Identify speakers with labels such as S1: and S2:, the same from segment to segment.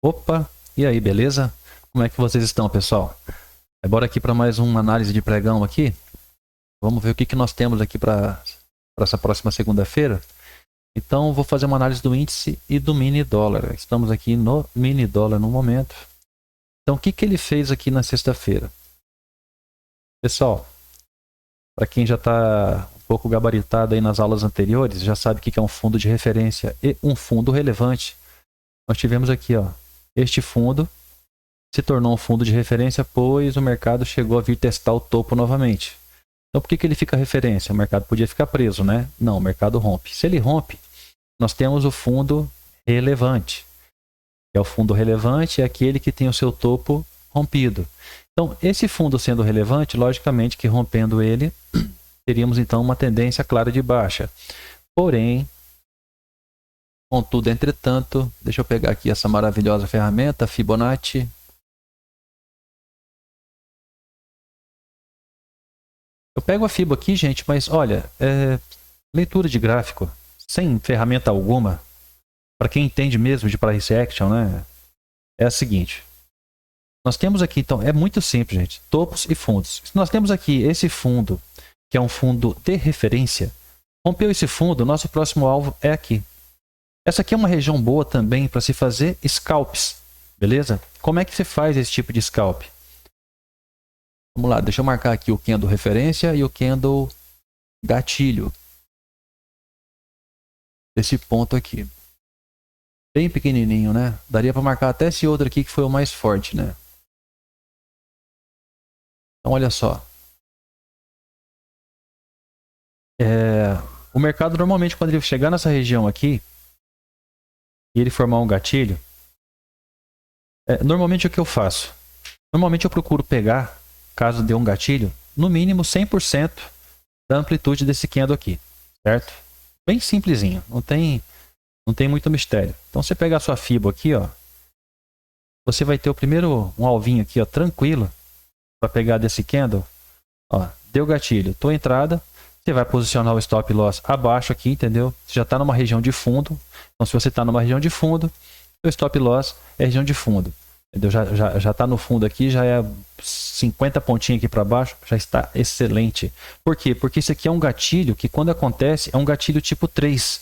S1: Opa, e aí, beleza? Como é que vocês estão, pessoal? Bora aqui para mais uma análise de pregão aqui. Vamos ver o que que nós temos aqui para essa próxima segunda-feira. Então, vou fazer uma análise do índice e do mini dólar. Estamos aqui no mini dólar no momento. Então, o que que ele fez aqui na sexta-feira? Pessoal, para quem já está um pouco gabaritado aí nas aulas anteriores, já sabe o que que é um fundo de referência e um fundo relevante. Nós tivemos aqui, ó, este fundo se tornou um fundo de referência, pois o mercado chegou a vir testar o topo novamente. Então, por que que ele fica referência? O mercado podia ficar preso, né? Não, o mercado rompe. Se ele rompe, nós temos o fundo relevante. O fundo relevante é aquele que tem o seu topo rompido. Então, esse fundo sendo relevante, logicamente que rompendo ele, teríamos então uma tendência clara de baixa. Porém, contudo, entretanto, deixa eu pegar aqui essa maravilhosa ferramenta, Fibonacci. Eu pego a FIBO aqui, gente, mas olha, leitura de gráfico, sem ferramenta alguma, para quem entende mesmo de price action, né? É a seguinte. Nós temos aqui, então, é muito simples, gente, topos e fundos. Nós temos aqui esse fundo, que é um fundo de referência. Rompeu esse fundo, nosso próximo alvo é aqui. Essa aqui é uma região boa também para se fazer scalps, beleza? Como é que se faz esse tipo de scalp? Vamos lá, deixa eu marcar aqui o candle referência e o candle gatilho. Esse ponto aqui. Bem pequenininho, né? Daria para marcar até esse outro aqui que foi o mais forte, né? Então, olha só. O mercado normalmente, quando ele chegar nessa região aqui e ele formar um gatilho, normalmente o que eu faço? Normalmente eu procuro pegar, caso dê um gatilho, no mínimo 100% da amplitude desse candle aqui, certo? Bem simplesinho, não tem muito mistério. Então, você pegar a sua FIBO aqui, ó, você vai ter o primeiro um alvinho aqui, ó, tranquilo, para pegar desse candle. Ó, deu gatilho, tua entrada, você vai posicionar o stop loss abaixo aqui, entendeu? Você já está numa região de fundo. Então, se você está numa região de fundo, o stop loss é região de fundo. Entendeu? Já está no fundo aqui, já é 50 pontinhos aqui para baixo, já está excelente. Por quê? Porque isso aqui é um gatilho que, quando acontece, é um gatilho tipo 3.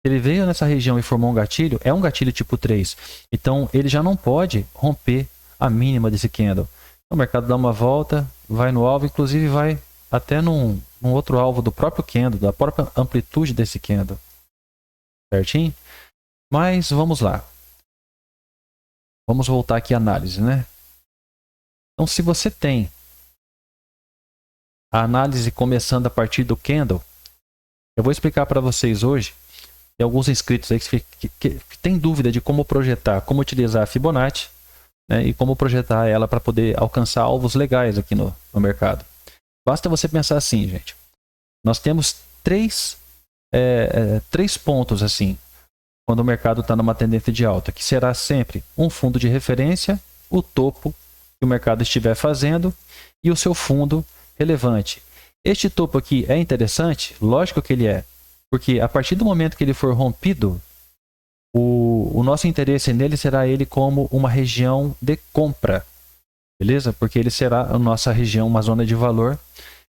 S1: Ele veio nessa região e formou um gatilho, é um gatilho tipo 3. Então, ele já não pode romper a mínima desse candle. O mercado dá uma volta, vai no alvo, inclusive vai até num outro alvo do próprio candle, da própria amplitude desse candle. Certinho? Mas vamos lá. Vamos voltar aqui à análise, né? Então, se você tem a análise começando a partir do candle, eu vou explicar para vocês hoje. Tem alguns inscritos aí que têm dúvida de como projetar, como utilizar a Fibonacci, né, e como projetar ela para poder alcançar alvos legais aqui no mercado. Basta você pensar assim, gente. Nós temos três pontos assim, quando o mercado está numa tendência de alta, que será sempre um fundo de referência, o topo que o mercado estiver fazendo e o seu fundo relevante. Este topo aqui é interessante? Lógico que ele é, porque a partir do momento que ele for rompido, o nosso interesse nele será ele como uma região de compra, beleza? Porque ele será a nossa região, uma zona de valor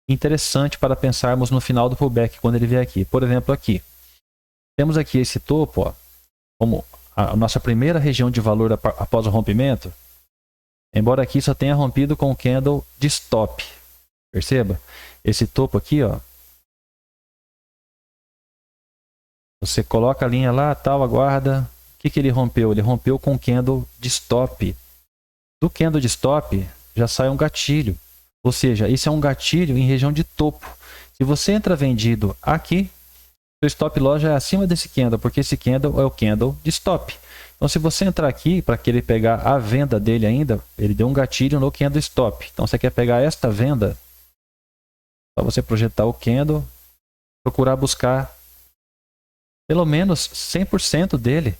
S1: interessante para pensarmos no final do pullback, quando ele vier aqui. Por exemplo, aqui. Temos aqui esse topo, ó, como a nossa primeira região de valor após o rompimento, embora aqui só tenha rompido com o candle de stop. Perceba? Esse topo aqui, ó, você coloca a linha lá, tal, aguarda. O que ele rompeu? Ele rompeu com o candle de stop. Do candle de stop já sai um gatilho. Ou seja, isso é um gatilho em região de topo. Se você entra vendido aqui, o stop loss já é acima desse candle, porque esse candle é o candle de stop. Então, se você entrar aqui para querer pegar a venda dele ainda, ele deu um gatilho no candle stop. Então, você quer pegar esta venda, só você projetar o candle, procurar buscar pelo menos 100% dele.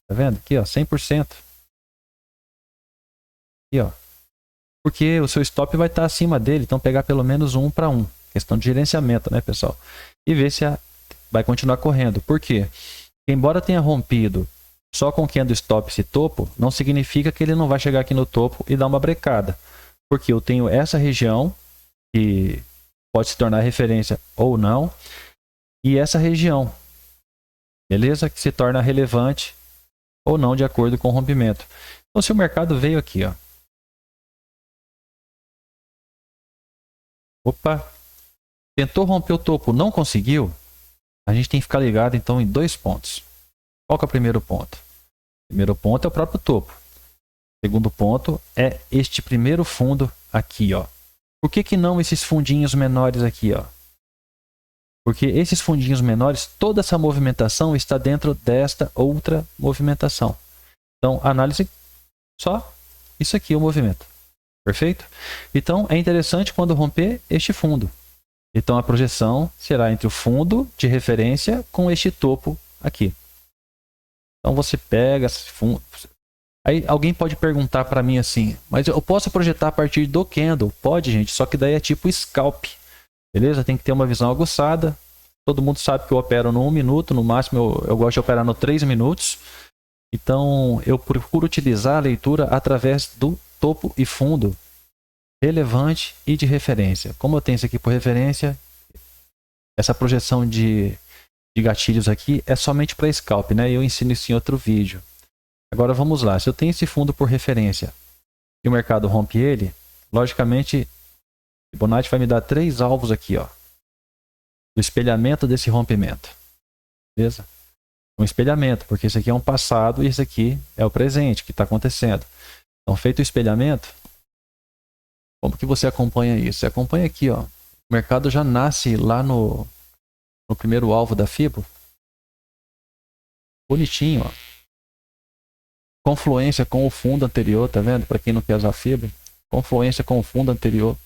S1: Tá vendo? Aqui, ó, 100%. Aqui, ó. Porque o seu stop vai estar acima dele, então pegar pelo menos 1 para 1. Questão de gerenciamento, né, pessoal? E ver se vai continuar correndo. Por quê? Embora tenha rompido só com candle stop esse topo, não significa que ele não vai chegar aqui no topo e dar uma brecada. Porque eu tenho essa região, que pode se tornar referência ou não, e essa região, beleza? Que se torna relevante ou não de acordo com o rompimento. Então, se o mercado veio aqui, ó. Opa! Tentou romper o topo, não conseguiu. A gente tem que ficar ligado, então, em 2 pontos. Qual que é o primeiro ponto? O primeiro ponto é o próprio topo. O segundo ponto é este primeiro fundo aqui, ó. Por que não esses fundinhos menores aqui, ó? Porque esses fundinhos menores, toda essa movimentação está dentro desta outra movimentação. Então, análise só isso aqui, o movimento. Perfeito? Então, é interessante quando romper este fundo. Então, a projeção será entre o fundo de referência com este topo aqui. Então, você pega esse fundo. Aí, alguém pode perguntar para mim assim, mas eu posso projetar a partir do candle? Pode, gente, só que daí é tipo scalp. Beleza? Tem que ter uma visão aguçada. Todo mundo sabe que eu opero no 1 minuto, no máximo eu gosto de operar no 3 minutos. Então, eu procuro utilizar a leitura através do topo e fundo relevante e de referência. Como eu tenho isso aqui por referência, essa projeção de gatilhos aqui é somente para scalp, né? Eu ensino isso em outro vídeo. Agora vamos lá. Se eu tenho esse fundo por referência e o mercado rompe ele, logicamente, o Fibonacci vai me dar 3 alvos aqui, ó, do espelhamento desse rompimento. Beleza? Um espelhamento, porque esse aqui é um passado e esse aqui é o presente que está acontecendo. Então, feito o espelhamento, como que você acompanha isso? Você acompanha aqui, ó. O mercado já nasce lá no primeiro alvo da Fibo. Bonitinho, ó. Confluência com o fundo anterior, tá vendo? Para quem não quer usar Fibo. Confluência com o fundo anterior.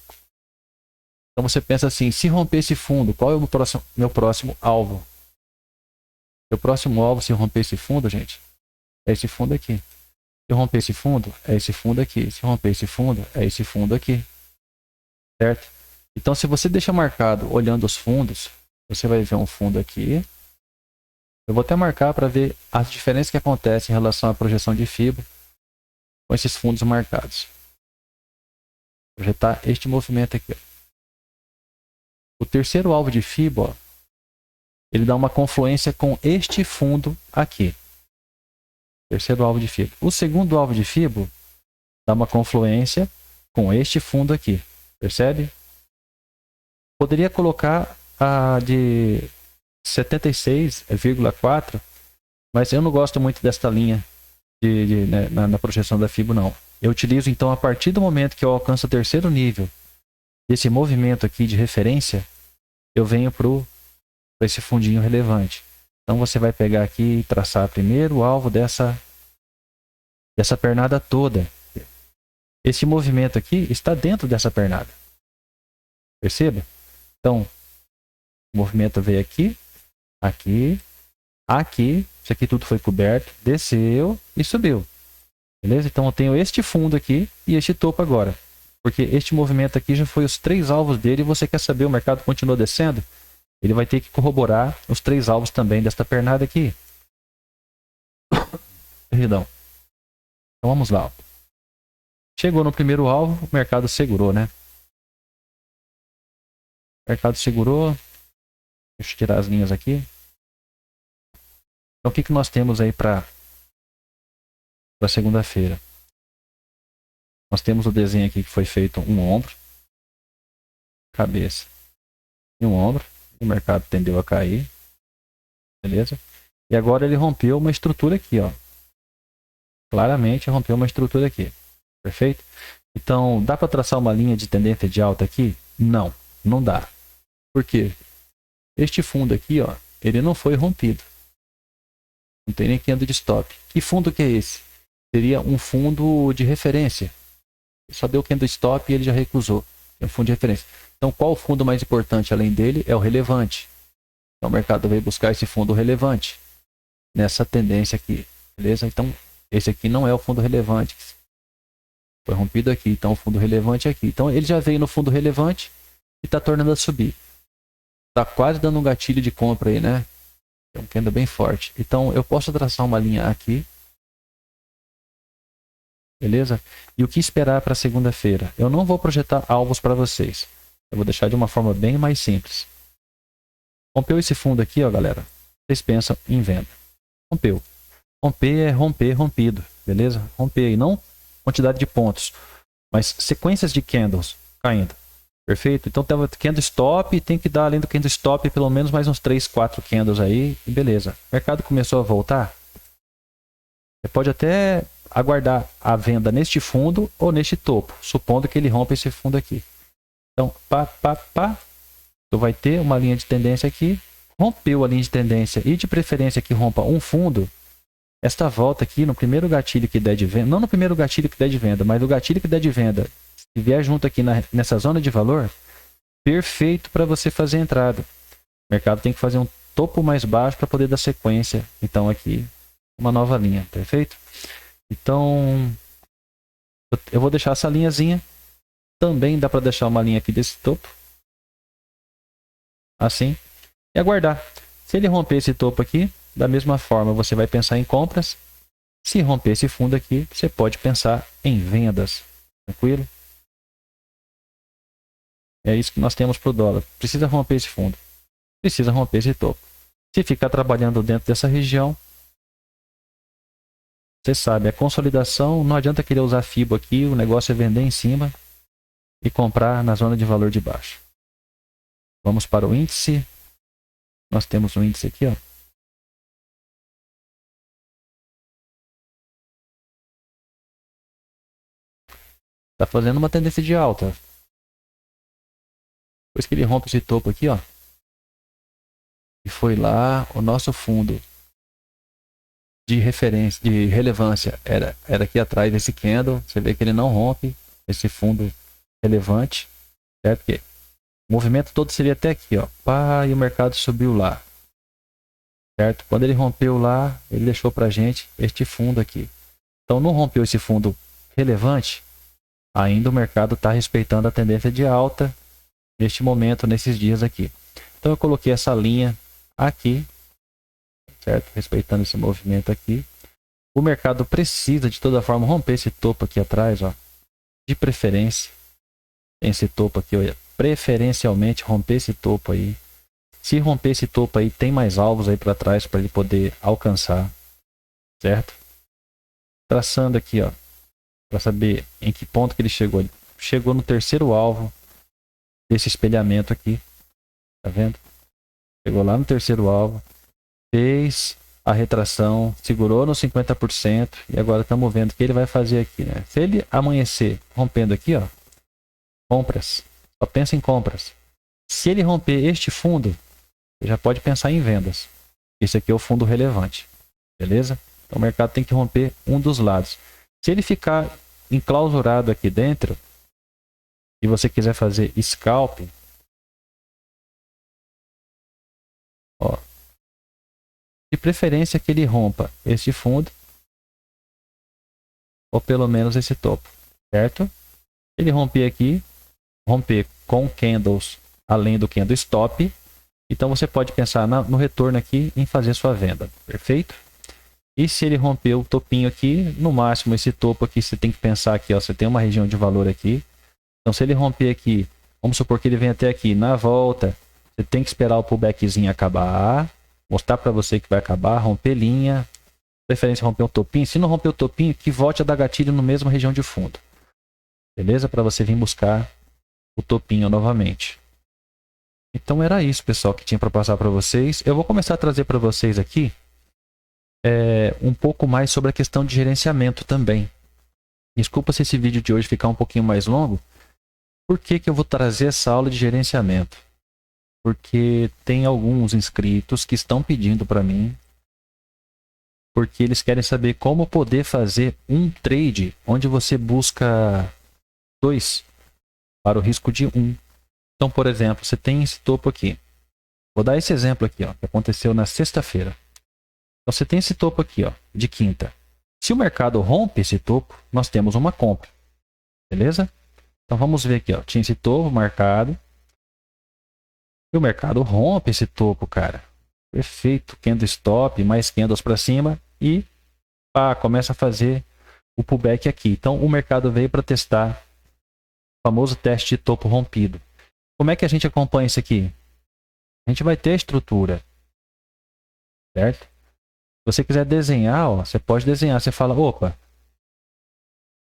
S1: Então você pensa assim, se romper esse fundo, qual é o meu próximo alvo? Meu próximo alvo, se romper esse fundo, gente, é esse fundo aqui. Se eu romper esse fundo, é esse fundo aqui. Se eu romper esse fundo, é esse fundo aqui. Certo? Então, se você deixa marcado olhando os fundos, você vai ver um fundo aqui. Eu vou até marcar para ver as diferenças que acontecem em relação à projeção de Fibo com esses fundos marcados. Projetar este movimento aqui, ó. O terceiro alvo de Fibo, ó, ele dá uma confluência com este fundo aqui. Terceiro alvo de Fibo. O segundo alvo de Fibo dá uma confluência com este fundo aqui. Percebe? Poderia colocar a de 76,4, mas eu não gosto muito desta linha né, na projeção da Fibo, não. Eu utilizo, então, a partir do momento que eu alcanço o terceiro nível desse movimento aqui de referência, eu venho para esse fundinho relevante. Então, você vai pegar aqui e traçar primeiro o alvo dessa pernada toda. Esse movimento aqui está dentro dessa pernada. Perceba? Então, o movimento veio aqui, aqui, aqui. Isso aqui tudo foi coberto, desceu e subiu. Beleza? Então, eu tenho este fundo aqui e este topo agora. Porque este movimento aqui já foi os 3 alvos dele e você quer saber, o mercado continua descendo? Ele vai ter que corroborar os 3 alvos também desta pernada aqui. Perdão. Então vamos lá. Chegou no primeiro alvo, o mercado segurou, né? O mercado segurou. Deixa eu tirar as linhas aqui. Então o que nós temos aí para segunda-feira? Nós temos o desenho aqui que foi feito um ombro, cabeça e um ombro. O mercado tendeu a cair. Beleza? E agora ele rompeu uma estrutura aqui, ó. Claramente rompeu uma estrutura aqui. Perfeito? Então, dá para traçar uma linha de tendência de alta aqui? Não, não dá. Por quê? Este fundo aqui, ó, ele não foi rompido. Não tem nem candle de stop. Que fundo que é esse? Seria um fundo de referência. Ele só deu candle stop e ele já recusou. É um fundo de referência. Então, qual o fundo mais importante além dele? É o relevante. Então, o mercado veio buscar esse fundo relevante nessa tendência aqui. Beleza? Então, esse aqui não é o fundo relevante. Foi rompido aqui. Então, o fundo relevante é aqui. Então, ele já veio no fundo relevante e está tornando a subir. Está quase dando um gatilho de compra aí, né? É um candle bem forte. Então, eu posso traçar uma linha aqui beleza? E o que esperar para segunda-feira? Eu não vou projetar alvos para vocês. Eu vou deixar de uma forma bem mais simples. Rompeu esse fundo aqui, ó, galera. Vocês pensam em venda. Rompeu. Romper é romper, rompido, beleza? Romper aí, não quantidade de pontos, mas sequências de candles caindo. Perfeito? Então tava candle stop, tem que dar além do candle stop pelo menos mais uns 3, 4 candles aí e beleza. O mercado começou a voltar. Você pode até aguardar a venda neste fundo ou neste topo, supondo que ele rompa esse fundo aqui. Então, tu vai ter uma linha de tendência aqui, rompeu a linha de tendência e de preferência que rompa um fundo. Esta volta aqui no primeiro gatilho que der de venda, não no primeiro gatilho que der de venda, mas no gatilho que der de venda, se vier junto aqui nessa zona de valor, perfeito para você fazer a entrada. O mercado tem que fazer um topo mais baixo para poder dar sequência. Então aqui, uma nova linha, perfeito? Então, eu vou deixar essa linhazinha. Também dá para deixar uma linha aqui desse topo. Assim. E aguardar. Se ele romper esse topo aqui, da mesma forma você vai pensar em compras. Se romper esse fundo aqui, você pode pensar em vendas. Tranquilo? É isso que nós temos para o dólar. Precisa romper esse fundo. Precisa romper esse topo. Se ficar trabalhando dentro dessa região, você sabe, a consolidação, não adianta querer usar FIBO aqui, o negócio é vender em cima e comprar na zona de valor de baixo. Vamos para o índice. Nós temos um índice aqui, ó. Está fazendo uma tendência de alta. Depois que ele rompe esse topo aqui, ó. E foi lá, o nosso fundo de referência, de relevância, era aqui atrás desse candle. Você vê que ele não rompe esse fundo relevante, certo? Porque o movimento todo seria até aqui, ó. Pá, e o mercado subiu lá, certo? Quando ele rompeu lá, ele deixou pra gente este fundo aqui. Então não rompeu esse fundo relevante, ainda o mercado está respeitando a tendência de alta neste momento, nesses dias aqui. Então eu coloquei essa linha aqui, certo? Respeitando esse movimento aqui. O mercado precisa de toda forma romper esse topo aqui atrás, ó. De preferência. Tem esse topo aqui, ó. Preferencialmente romper esse topo aí. Se romper esse topo aí, tem mais alvos aí para trás para ele poder alcançar, certo? Traçando aqui, ó, para saber em que ponto que ele chegou. Ele chegou no terceiro alvo desse espelhamento aqui, tá vendo? Chegou lá no terceiro alvo, fez a retração, segurou no 50% e agora estamos vendo o que ele vai fazer aqui, né? Se ele amanhecer rompendo aqui, ó, compras, só pensa em compras. Se ele romper este fundo, você já pode pensar em vendas. Esse aqui é o fundo relevante, beleza? Então o mercado tem que romper um dos lados. Se ele ficar enclausurado aqui dentro e você quiser fazer scalp, ó, de preferência que ele rompa este fundo ou pelo menos esse topo, certo? Ele romper aqui, romper com candles além do candle stop, então você pode pensar no retorno aqui em fazer sua venda, perfeito? E se ele romper o topinho aqui, no máximo esse topo aqui, você tem que pensar aqui, ó, você tem uma região de valor aqui. Então se ele romper aqui, vamos supor que ele venha até aqui, na volta, você tem que esperar o pullbackzinho acabar, mostrar para você que vai acabar, romper linha, preferência romper um topinho. Se não romper o topinho, que volte a dar gatilho na mesma região de fundo. Beleza? Para você vir buscar o topinho novamente. Então era isso, pessoal, que tinha para passar para vocês. Eu vou começar a trazer para vocês aqui um pouco mais sobre a questão de gerenciamento também. Desculpa se esse vídeo de hoje ficar um pouquinho mais longo. Por que que eu vou trazer essa aula de gerenciamento? Porque tem alguns inscritos que estão pedindo para mim, porque eles querem saber como poder fazer um trade onde você busca 2 para o risco de 1. Então, por exemplo, você tem esse topo aqui. Vou dar esse exemplo aqui, ó, que aconteceu na sexta-feira. Então, você tem esse topo aqui, ó, de quinta. Se o mercado rompe esse topo, nós temos uma compra. Beleza? Então, vamos ver aqui, ó. Tinha esse topo marcado. E o mercado rompe esse topo, cara. Perfeito. Candle stop, mais candles para cima. E começa a fazer o pullback aqui. Então, o mercado veio para testar o famoso teste de topo rompido. Como é que a gente acompanha isso aqui? A gente vai ter a estrutura, certo? Se você quiser desenhar, ó, você pode desenhar. Você fala, opa,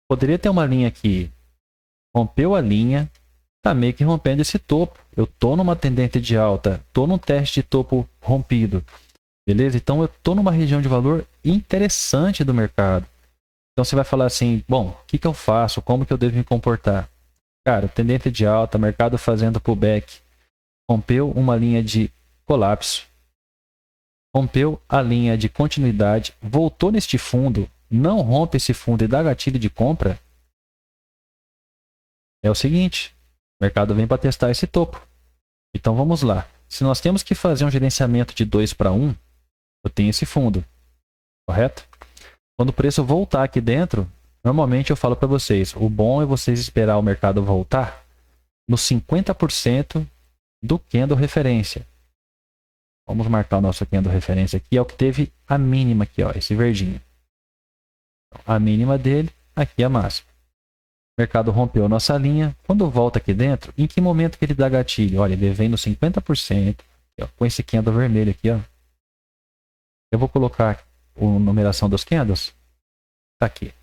S1: poderia ter uma linha aqui. Rompeu a linha, tá meio que rompendo esse topo. Eu tô numa tendência de alta, tô num teste de topo rompido. Beleza? Então eu tô numa região de valor interessante do mercado. Então você vai falar assim, bom, o que eu faço? Como que eu devo me comportar? Cara, tendência de alta, mercado fazendo pullback, rompeu uma linha de colapso, rompeu a linha de continuidade, voltou neste fundo, não rompe esse fundo e dá gatilho de compra, é o seguinte, o mercado vem para testar esse topo. Então vamos lá. Se nós temos que fazer um gerenciamento de 2 para 1, eu tenho esse fundo, correto? Quando o preço voltar aqui dentro, normalmente eu falo para vocês, o bom é vocês esperar o mercado voltar no 50% do candle referência. Vamos marcar o nosso candle referência aqui, é o que teve a mínima aqui, ó, esse verdinho. A mínima dele, aqui a máxima. O mercado rompeu a nossa linha. Quando volta aqui dentro, em que momento que ele dá gatilho? Olha, ele vem no 50%, ó, com esse candle vermelho aqui, ó. Eu vou colocar a numeração dos candles. Tá aqui.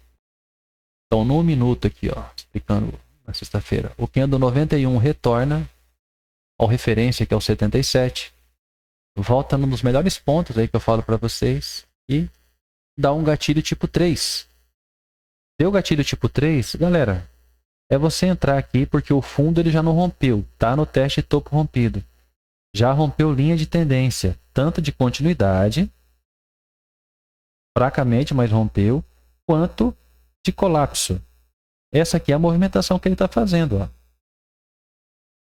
S1: Então, no minuto aqui, ó, explicando na sexta-feira, o candle 91 retorna ao referência, que é o 77. Volta num dos melhores pontos aí que eu falo para vocês e dá um gatilho tipo 3. Deu gatilho tipo 3, galera, é você entrar aqui porque o fundo ele já não rompeu, tá no teste topo rompido. Já rompeu linha de tendência, tanto de continuidade, fracamente, mas rompeu, quanto de colapso. Essa aqui é a movimentação que ele está fazendo, ó.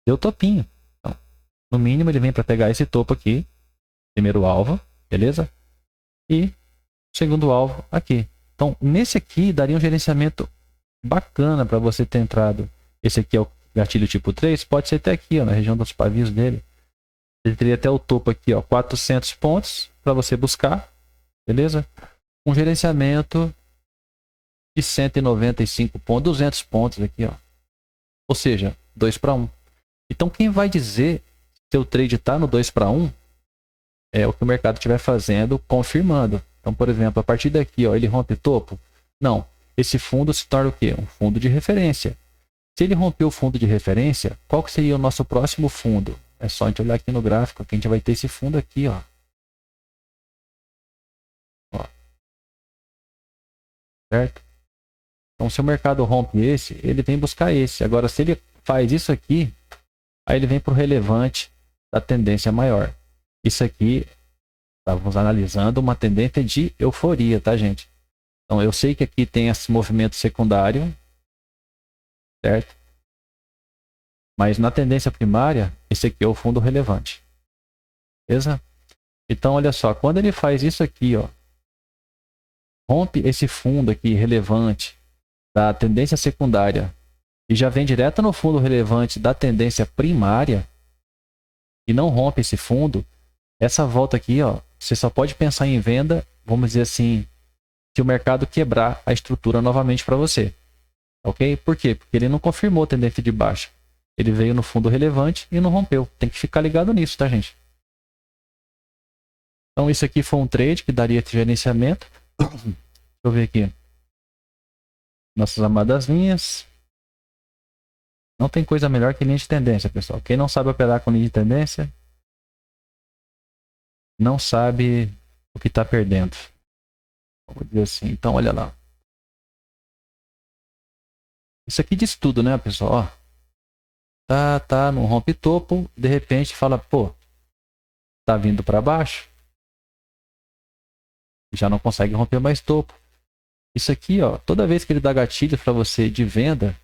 S1: Deu topinho. Então, no mínimo ele vem para pegar esse topo aqui, primeiro alvo, beleza? E segundo alvo aqui. Então, nesse aqui, daria um gerenciamento bacana para você ter entrado. Esse aqui é o gatilho tipo 3, pode ser até aqui, ó, na região dos pavios dele. Ele teria até o topo aqui, ó, 400 pontos para você buscar, beleza? Um gerenciamento de 195 pontos, 200 pontos aqui, ó. Ou seja, 2 para 1. Então, quem vai dizer se o trade está no 2 para 1 é o que o mercado estiver fazendo, confirmando. Então, por exemplo, a partir daqui, ó, ele rompe topo? Não. Esse fundo se torna o quê? Um fundo de referência. Se ele romper o fundo de referência, qual que seria o nosso próximo fundo? É só a gente olhar aqui no gráfico, que a gente vai ter esse fundo aqui, ó. Certo? Então, se o mercado rompe esse, ele vem buscar esse. Agora, se ele faz isso aqui, aí ele vem para o relevante da tendência maior. Isso aqui, estávamos analisando uma tendência de euforia, tá, gente? Então, eu sei que aqui tem esse movimento secundário, certo? Mas na tendência primária, esse aqui é o fundo relevante. Beleza? Então, olha só, quando ele faz isso aqui, ó, rompe esse fundo aqui relevante da tendência secundária e já vem direto no fundo relevante da tendência primária e não rompe esse fundo, essa volta aqui, ó, você só pode pensar em venda, vamos dizer assim, se o mercado quebrar a estrutura novamente para você. Ok? Por quê? Porque ele não confirmou a tendência de baixa. Ele veio no fundo relevante e não rompeu. Tem que ficar ligado nisso, tá, gente? Então, isso aqui foi um trade que daria esse gerenciamento. Deixa eu ver aqui. Nossas amadas linhas. Não tem coisa melhor que linha de tendência, pessoal. Quem não sabe operar com linha de tendência, não sabe o que está perdendo. Vamos dizer assim. Então, olha lá. Isso aqui diz tudo, né, pessoal? Ó, tá, não rompe topo. De repente, fala, pô, tá vindo para baixo. Já não consegue romper mais topo. Isso aqui, ó, toda vez que ele dá gatilho para você de venda,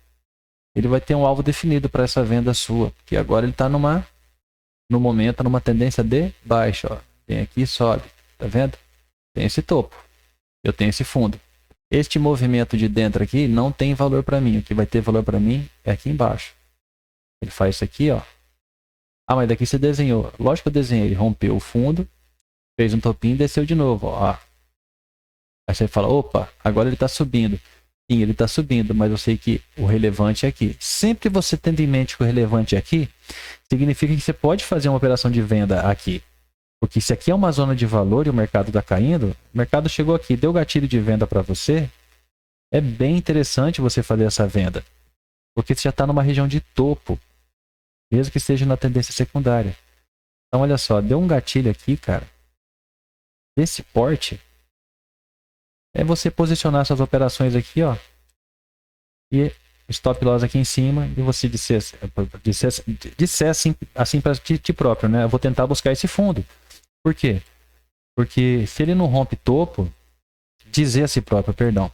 S1: ele vai ter um alvo definido para essa venda sua. Porque agora ele está no momento, numa tendência de baixa. Ó. Tem aqui, sobe. Tá vendo? Tem esse topo. Eu tenho esse fundo. Este movimento de dentro aqui não tem valor para mim. O que vai ter valor para mim é aqui embaixo. Ele faz isso aqui, ó. Ah, mas daqui você desenhou. Lógico que eu desenhei. Ele rompeu o fundo, fez um topinho e desceu de novo, ó. Aí você fala, opa, agora ele está subindo. Sim, ele está subindo, mas eu sei que o relevante é aqui. Sempre você tendo em mente que o relevante é aqui, significa que você pode fazer uma operação de venda aqui. Porque se aqui é uma zona de valor e o mercado está caindo, o mercado chegou aqui, deu gatilho de venda para você, é bem interessante você fazer essa venda. Porque você já está numa região de topo, mesmo que esteja na tendência secundária. Então, olha só, deu um gatilho aqui, cara. Esse porte é você posicionar suas operações aqui, ó. E stop loss aqui em cima e você disser assim para ti próprio, né? Eu vou tentar buscar esse fundo. Por quê? Porque se ele não rompe topo, dizer a si próprio, perdão.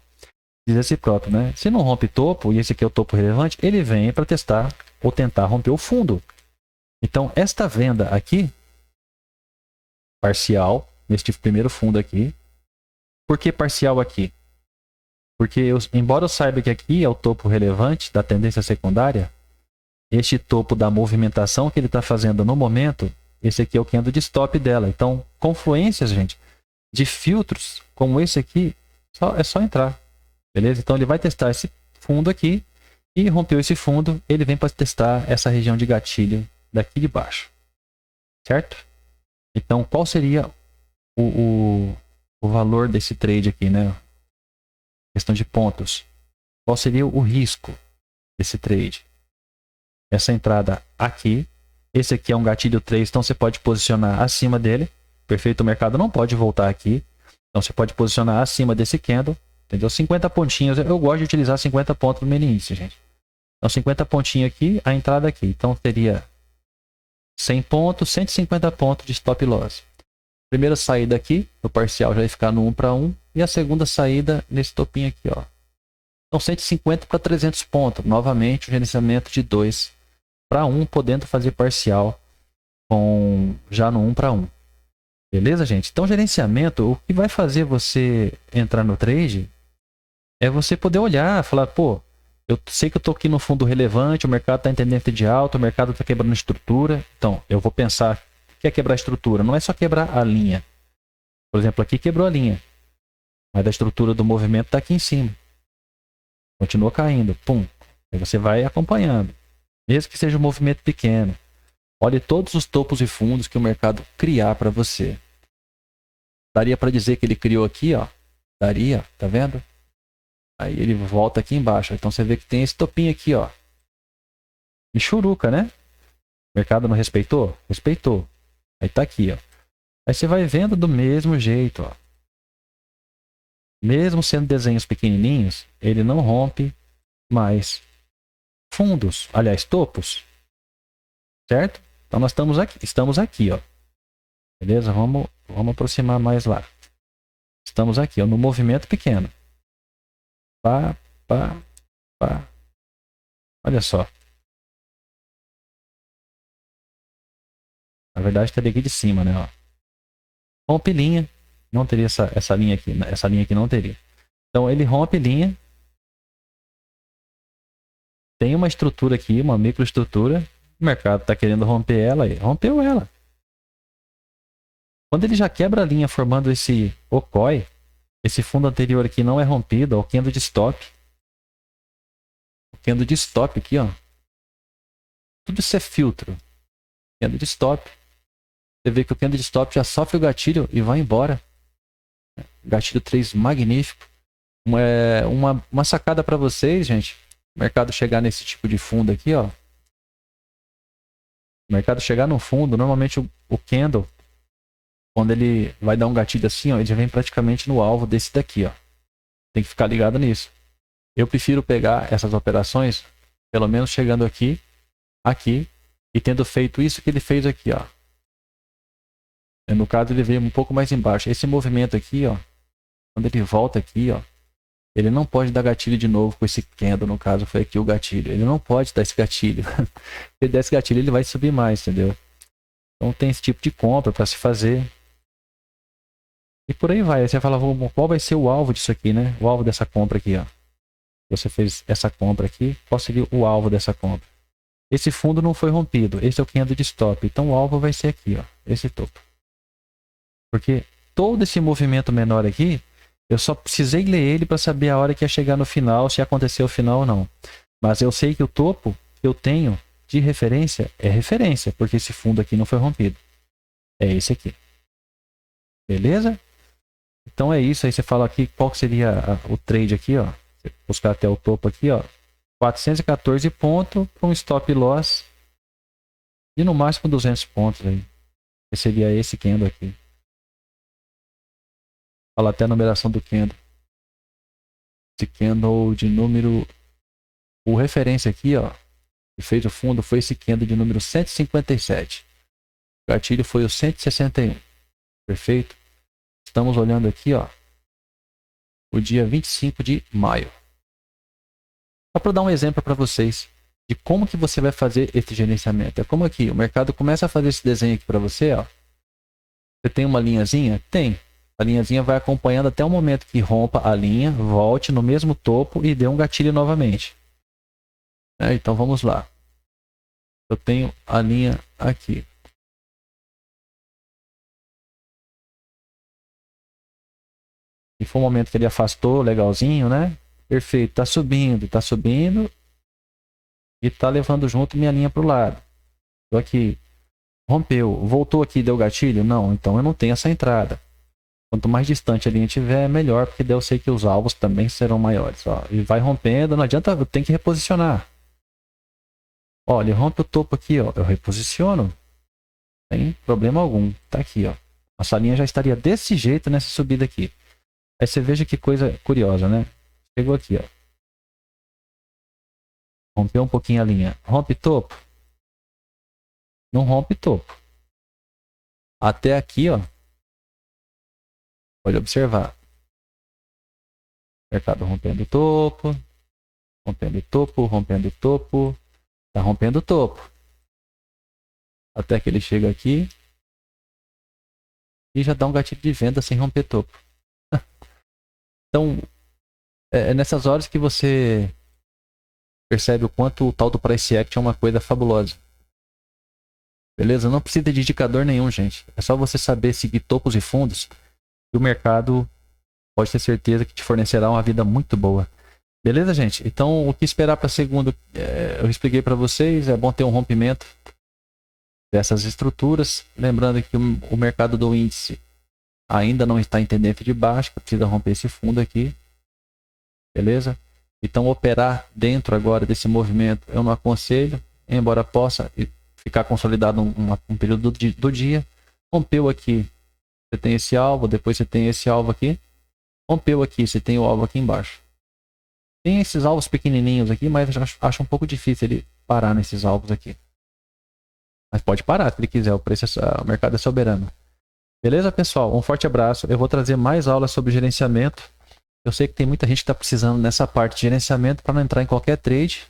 S1: Dizer a si próprio, né? Se não rompe topo, e esse aqui é o topo relevante, ele vem para testar ou tentar romper o fundo. Então, esta venda aqui, parcial, neste primeiro fundo aqui. Por que parcial aqui? Porque embora eu saiba que aqui é o topo relevante da tendência secundária, este topo da movimentação que ele está fazendo no momento, esse aqui é o candle de stop dela. Então, confluências, gente, de filtros como esse aqui, é só entrar. Beleza? Então, ele vai testar esse fundo aqui e rompeu esse fundo, ele vem para testar essa região de gatilho daqui de baixo. Certo? Então, qual seria o valor desse trade aqui, né? Questão de pontos. Qual seria o risco desse trade? Essa entrada aqui. Esse aqui é um gatilho 3, então você pode posicionar acima dele. Perfeito, o mercado não pode voltar aqui. Então você pode posicionar acima desse candle. Entendeu? 50 pontinhos. Eu gosto de utilizar 50 pontos no mini índice, gente. Então 50 pontinhos aqui, a entrada aqui. Então teria 100 pontos, 150 pontos de stop loss. Primeira saída aqui, no parcial já vai ficar no 1 para 1. E a segunda saída nesse topinho aqui, ó. Então 150 para 300 pontos. Novamente o gerenciamento de 2 para 1, podendo fazer parcial já no 1 para 1. Beleza, gente? Então gerenciamento, o que vai fazer você entrar no trade é você poder olhar, falar, pô, eu sei que eu tô aqui no fundo relevante, o mercado está em tendência de alta, o mercado está quebrando estrutura. Então, eu vou pensar, o que é quebrar a estrutura? Não é só quebrar a linha. Por exemplo, aqui quebrou a linha. Mas a estrutura do movimento está aqui em cima. Continua caindo. Pum. Aí você vai acompanhando. Mesmo que seja um movimento pequeno. Olhe todos os topos e fundos que o mercado criar para você. Daria para dizer que ele criou aqui, ó. Daria, tá vendo? Aí ele volta aqui embaixo. Então você vê que tem esse topinho aqui, ó. Michuruca, né? O mercado não respeitou? Respeitou. Aí tá aqui, ó. Aí você vai vendo do mesmo jeito, ó. Mesmo sendo desenhos pequenininhos, ele não rompe mais fundos, aliás, topos. Certo? Então nós estamos aqui, ó. Beleza? Vamos aproximar mais lá. Estamos aqui, ó, no movimento pequeno. Pá, pá, pá. Olha só. Na verdade, estaria aqui de cima, né? Ó. Rompe linha. Não teria essa linha aqui. Essa linha aqui não teria. Então ele rompe linha. Tem uma estrutura aqui, uma microestrutura. O mercado está querendo romper ela e rompeu ela. Quando ele já quebra a linha formando esse OCOI, esse fundo anterior aqui não é rompido, ó, o candle de stop. O candle de stop aqui, ó. Tudo isso é filtro. Candle de stop. Você vê que o candle de stop já sofre o gatilho e vai embora. Gatilho 3 magnífico. Uma sacada para vocês, gente. O mercado chegar nesse tipo de fundo aqui, ó. O mercado chegar no fundo, normalmente o candle, quando ele vai dar um gatilho assim, ó, ele já vem praticamente no alvo desse daqui, ó. Tem que ficar ligado nisso. Eu prefiro pegar essas operações, pelo menos chegando aqui, e tendo feito isso que ele fez aqui, ó. No caso, ele veio um pouco mais embaixo. Esse movimento aqui, ó, quando ele volta aqui, ó, ele não pode dar gatilho de novo com esse candle, no caso foi aqui o gatilho. Ele não pode dar esse gatilho. Se ele der esse gatilho, ele vai subir mais, entendeu? Então tem esse tipo de compra para se fazer. E por aí vai. Aí você fala, qual vai ser o alvo disso aqui, né? O alvo dessa compra aqui, ó. Você fez essa compra aqui, qual seria o alvo dessa compra? Esse fundo não foi rompido, esse é o candle de stop. Então o alvo vai ser aqui, ó, esse topo. Porque todo esse movimento menor aqui, Eu só precisei ler ele para saber a hora que ia chegar no final, se aconteceu o final ou não. Mas eu sei que o topo que eu tenho de referência é referência, porque esse fundo aqui não foi rompido. É esse aqui. Beleza? Então é isso. Aí você fala aqui qual que seria o trade aqui, ó. Você buscar até o topo aqui, ó. 414 pontos para um stop loss e no máximo 200 pontos aí. Esse seria esse candle aqui. Fala até a numeração do candle. Esse candle de número... O referência aqui, ó, que fez o fundo foi esse candle de número 157. O gatilho foi o 161. Perfeito? Estamos olhando aqui, ó, o dia 25 de maio. Só para dar um exemplo para vocês de como que você vai fazer esse gerenciamento. É como aqui, o mercado começa a fazer esse desenho aqui para você, ó. Você tem uma linhazinha? Tem. A linhazinha vai acompanhando até o momento que rompa a linha, volte no mesmo topo e dê um gatilho novamente. Então vamos lá. Eu tenho a linha aqui. E foi um momento que ele afastou, legalzinho, né? Perfeito, tá subindo e tá levando junto minha linha para o lado. Tô aqui, rompeu, voltou aqui, deu gatilho? Não, então eu não tenho essa entrada. Quanto mais distante a linha tiver, melhor, porque daí eu sei que os alvos também serão maiores. Ó, e vai rompendo, não adianta, eu tenho que reposicionar. Ó, ele rompe o topo aqui, ó, eu reposiciono. Sem problema algum, tá aqui, ó. Nossa linha já estaria desse jeito nessa subida aqui. Aí você veja que coisa curiosa, né? Chegou aqui, ó. Rompeu um pouquinho a linha. Rompe topo? Não rompe topo. Até aqui, ó. Pode observar. Mercado rompendo topo. Rompendo topo, rompendo topo. Tá rompendo topo. Até que ele chega aqui. E já dá um gatilho de venda sem romper topo. Então, é nessas horas que você percebe o quanto o tal do Price Action é uma coisa fabulosa. Beleza? Não precisa de indicador nenhum, gente. É só você saber seguir topos e fundos e o mercado pode ter certeza que te fornecerá uma vida muito boa. Beleza, gente? Então, o que esperar para segundo, eu expliquei para vocês. É bom ter um rompimento dessas estruturas. Lembrando que o mercado do índice ainda não está em tendência de baixa, precisa romper esse fundo aqui. Beleza? Então, operar dentro agora desse movimento eu não aconselho, embora possa ficar consolidado um período do dia. Rompeu aqui, você tem esse alvo, depois você tem esse alvo aqui. Rompeu aqui, você tem o alvo aqui embaixo. Tem esses alvos pequenininhos aqui, mas eu acho um pouco difícil ele parar nesses alvos aqui. Mas pode parar se ele quiser, o mercado é soberano. Beleza, pessoal? Um forte abraço. Eu vou trazer mais aulas sobre gerenciamento. Eu sei que tem muita gente que está precisando nessa parte de gerenciamento para não entrar em qualquer trade.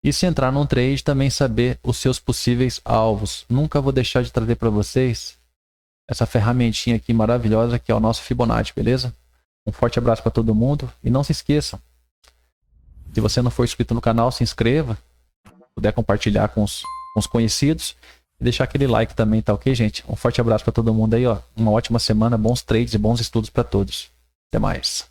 S1: E se entrar num trade, também saber os seus possíveis alvos. Nunca vou deixar de trazer para vocês essa ferramentinha aqui maravilhosa que é o nosso Fibonacci, beleza? Um forte abraço para todo mundo. E não se esqueçam, se você não for inscrito no canal, se inscreva. Puder compartilhar com os conhecidos. E deixar aquele like também, tá ok, gente? Um forte abraço para todo mundo aí, ó. Uma ótima semana, bons trades e bons estudos para todos. Até mais.